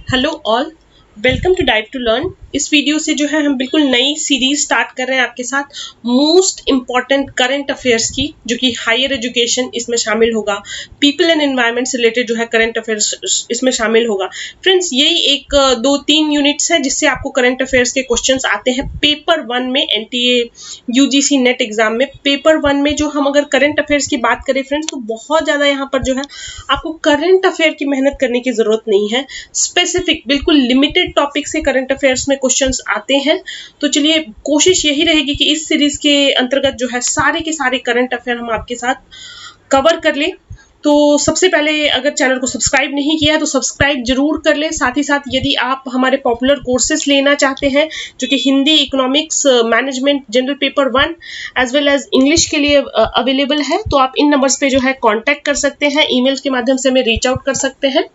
Hello all, welcome to dive to learn. इस video से जो है हम बिल्कुल नई सीरीज स्टार्ट कर रहे हैं आपके साथ मोस्ट इम्पॉर्टेंट करंट अफेयर्स की, जो कि हायर एजुकेशन इसमें शामिल होगा, पीपल एंड एनवायरनमेंट से रिलेटेड जो है करंट अफेयर्स इसमें शामिल होगा। फ्रेंड्स, यही एक 2-3 यूनिट्स है जिससे आपको करंट अफेयर्स के क्वेश्चंस आते हैं पेपर 1 में, एनटीए यूजीसी नेट एग्जाम में। पेपर 1 में जो हम अगर करंट अफेयर्स की बात करें फ्रेंड्स, तो बहुत ज़्यादा यहाँ पर जो है आपको करंट अफेयर की मेहनत करने की ज़रूरत नहीं है। स्पेसिफिक बिल्कुल लिमिटेड टॉपिक से करंट अफेयर्स में क्वेश्चंस आते हैं। तो चलिए, कोशिश यही रहेगी कि इस सीरीज के अंतर्गत जो है सारे के सारे करंट अफेयर हम आपके साथ कवर कर लें। तो सबसे पहले, अगर चैनल को सब्सक्राइब नहीं किया है तो सब्सक्राइब जरूर कर लें। साथ ही साथ यदि आप हमारे पॉपुलर कोर्सेज लेना चाहते हैं, जो कि Hindi, economics, management, general paper 1 as well as English के लिए अवेलेबल है, तो आप इन नंबर्स पे जो है कांटेक्ट कर सकते हैं, ईमेल के माध्यम से हमें रीच आउट कर सकते हैं।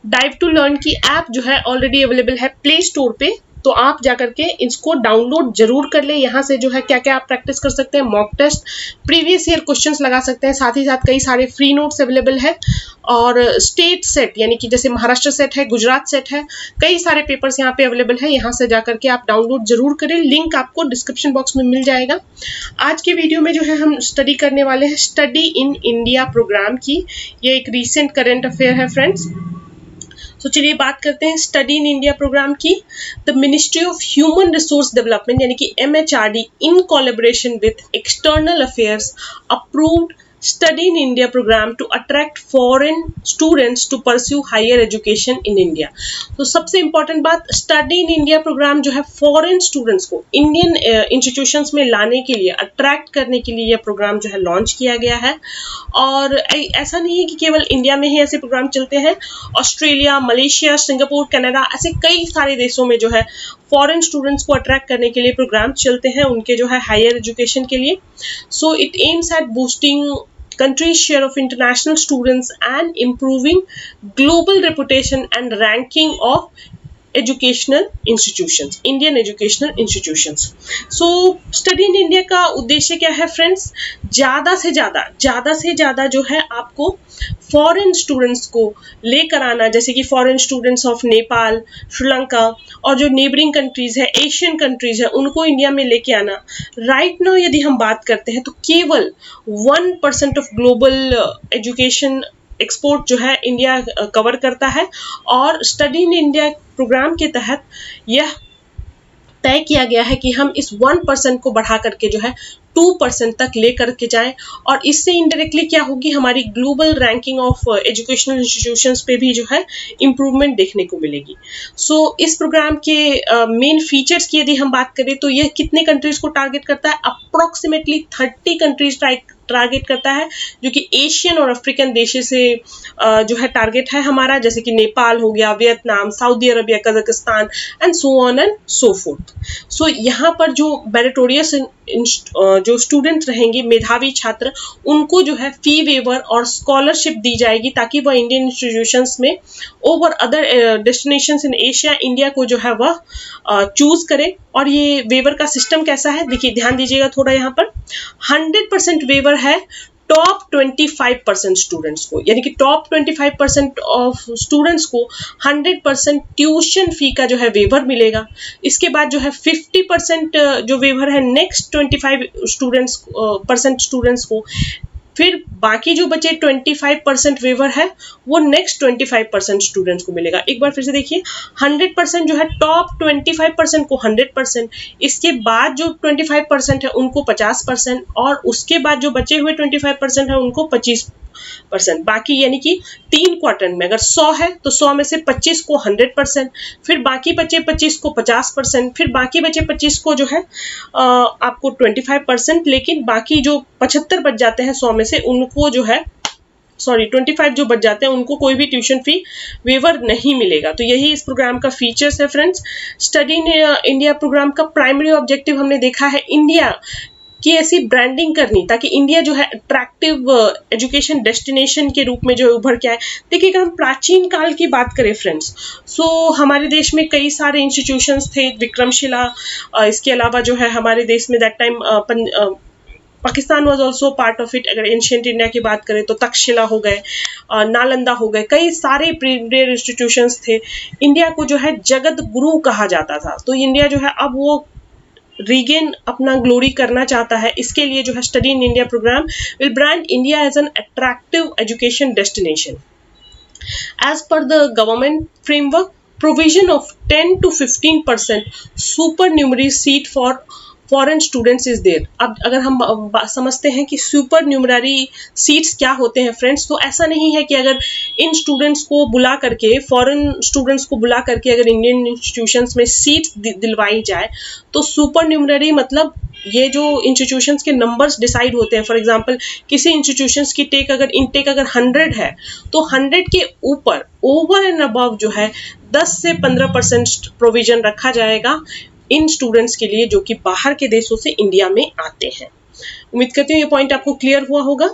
डाइव टू लर्न की ऐप जो है ऑलरेडी अवेलेबल है प्ले स्टोर पे, तो आप जाकर के इसको डाउनलोड जरूर कर ले। यहाँ से जो है क्या क्या आप प्रैक्टिस कर सकते हैं, mock test, previous year questions लगा सकते हैं। साथ ही साथ कई सारे फ्री नोट्स अवेलेबल है, और स्टेट सेट यानी कि जैसे महाराष्ट्र सेट है, गुजरात सेट है, कई सारे पेपर्स यहाँ पे अवेलेबल है। यहाँ से जाकर के आप डाउनलोड जरूर करें, लिंक आपको डिस्क्रिप्शन बॉक्स में मिल जाएगा। आज के वीडियो में जो है हम स्टडी करने वाले हैं स्टडी इन इंडिया प्रोग्राम की। ये एक रिसेंट करंट अफेयर है फ्रेंड्स। तो चलिए बात करते हैं स्टडी इन इंडिया प्रोग्राम की। The ministry of human resource development यानी कि MHRD in collaboration with external affairs approved study in India program to attract foreign students to pursue higher education in India. तो सबसे important बात, study in India programme जो है foreign students को Indian institutions में लाने के लिए, अट्रैक्ट करने के लिए यह प्रोग्राम जो है लॉन्च किया गया है। और ऐसा नहीं है कि केवल इंडिया में ही ऐसे प्रोग्राम चलते हैं, ऑस्ट्रेलिया, मलेशिया, सिंगापुर, कनाडा, ऐसे कई सारे देशों में जो है फॉरेन स्टूडेंट्स को अट्रैक्ट करने के लिए प्रोग्राम चलते हैं, उनके जो है हायर एजुकेशन के लिए। So it aims at boosting country's share of international students and improving global reputation and ranking of educational institutions, Indian educational institutions. So study in India का उद्देश्य क्या है फ्रेंड्स? ज़्यादा से ज़्यादा जो है आपको फॉरेन स्टूडेंट्स को लेकर आना, जैसे कि foreign students of Nepal, Sri Lanka और जो नेबरिंग कंट्रीज है, एशियन कंट्रीज है, उनको इंडिया में लेके आना। राइट नाउ यदि हम बात करते हैं तो केवल 1% ऑफ ग्लोबल एजुकेशन एक्सपोर्ट जो है इंडिया कवर करता है, और स्टडी इन इंडिया प्रोग्राम के तहत यह तय किया गया है कि हम इस 1% को बढ़ा करके जो है 2% तक लेकर के जाएं, और इससे इनडायरेक्टली क्या होगी, हमारी global ranking of educational institutions पे भी जो है इम्प्रूवमेंट देखने को मिलेगी। सो इस प्रोग्राम के मेन फीचर्स की यदि हम बात करें तो यह कितने कंट्रीज को टारगेट करता है? अप्रोक्सीमेटली 30 कंट्रीज टारगेट करता है, जो कि एशियन और अफ्रीकन देशों से जो है टारगेट है हमारा, जैसे कि नेपाल हो गया, Vietnam, Saudi Arabia, Kazakhstan and so on and so forth. So यहाँ पर जो मेरिटोरियस जो स्टूडेंट रहेंगे, मेधावी छात्र, उनको जो है फी वेवर और स्कॉलरशिप दी जाएगी, ताकि वह इंडियन इंस्टीट्यूशंस में over other destinations in Asia, India को जो है वह चूज करे। और ये वेवर का सिस्टम कैसा है, देखिए ध्यान दीजिएगा थोड़ा, यहाँ पर 100% वेवर है टॉप 25% स्टूडेंट्स को, यानी कि टॉप 25% ऑफ स्टूडेंट्स को 100% ट्यूशन फी का जो है वेवर मिलेगा। इसके बाद जो है 50% जो वेवर है नेक्स्ट 25% स्टूडेंट्स को। फिर बाकी जो बचे 25% वेवर है वो नेक्स्ट 25% स्टूडेंट्स को मिलेगा। एक बार फिर से देखिए, 100% जो है टॉप 25% को 100%, इसके बाद जो 25% है उनको 50%, और उसके बाद जो बचे हुए 25% है उनको 25%। बाकी यानी कि 3 क्वार्टर में अगर 100 है तो 100 में से 25 को 100%, फिर बाकी बचे 25 को 50%, फिर बाकी बचे 25 को जो है आपको 25%, लेकिन बाकी जो 75 बच जाते हैं 100 में से, उनको जो है 25 जो बच जाते हैं उनको कोई भी ट्यूशन फी वेवर नहीं मिलेगा। तो यही इस प्रोग्राम का फीचर्स है friends. Study in India program का प्राइमरी ऑब्जेक्टिव हमने देखा है इंडिया की ऐसी ब्रांडिंग करनी, ताकि इंडिया जो है अट्रैक्टिव एजुकेशन डेस्टिनेशन के रूप में जो उभर के आए। देखिए, अगर हम प्राचीन काल की बात करें फ्रेंड्स, सो हमारे देश में कई सारे इंस्टीट्यूशंस थे, विक्रमशिला, इसके अलावा जो है हमारे देश में that time Pakistan was also part of it. अगर एंशियंट इंडिया की बात करें तो तक्षशिला हो गए, नालंदा हो गए, कई सारे प्रीमियर इंस्टीट्यूशंस थे। इंडिया को जो है जगत गुरु कहा जाता था। तो इंडिया जो है अब वो रीगेन अपना ग्लोरी करना चाहता है। इसके लिए जो है study in India program will brand India as an attractive education destination. As per the government framework, provision of 10 to 15% supernumerary seat for foreign students is there. अब अगर हम समझते हैं कि सुपर न्यूमररी सीट्स क्या होते हैं फ्रेंड्स, तो ऐसा नहीं है कि अगर इन स्टूडेंट्स को बुला करके, फॉरेन स्टूडेंट्स को बुला करके अगर इंडियन इंस्टीट्यूशंस में सीट्स दिलवाई जाए तो सुपर न्यूमररी मतलब ये जो इंस्टीट्यूशंस के नंबर्स डिसाइड होते हैं। फॉर एग्जांपल किसी इंस्टीट्यूशंस की इनटेक अगर 100 है तो 100 के ऊपर ओवर एंड अबव जो है 10 से 15% प्रोविजन रखा जाएगा इन स्टूडेंट्स के लिए जो कि बाहर के देशों से इंडिया में आते हैं। उम्मीद करती हूँ ये पॉइंट आपको क्लियर हुआ होगा।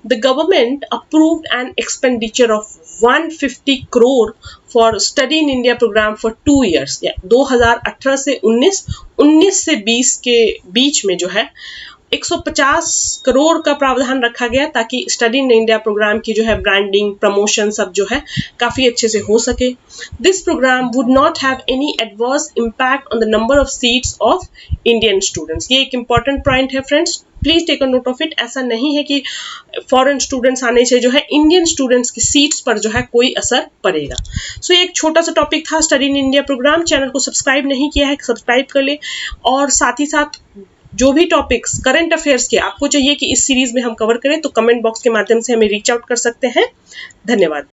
The government approved an expenditure of 150 crore for study in India program for 2 years। 2018 से 19 से 20 के बीच में जो है 150 करोड़ का प्रावधान रखा गया ताकि स्टडी इन इंडिया प्रोग्राम की जो है ब्रांडिंग, प्रमोशन सब जो है काफ़ी अच्छे से हो सके। This program would not have any adverse impact on the number of seats of Indian students. ये एक इंपॉर्टेंट पॉइंट है friends, please take a note of it. ऐसा नहीं है कि फॉरेन स्टूडेंट्स आने से जो है इंडियन स्टूडेंट्स की सीट्स पर जो है कोई असर पड़ेगा। सो ये एक छोटा सा टॉपिक था study in India program. Channel को सब्सक्राइब नहीं किया है, सब्सक्राइब कर ले। और साथ ही साथ जो भी टॉपिक्स करंट अफेयर्स के आपको चाहिए कि इस सीरीज में हम कवर करें तो कमेंट बॉक्स के माध्यम से हमें रीच आउट कर सकते हैं। धन्यवाद।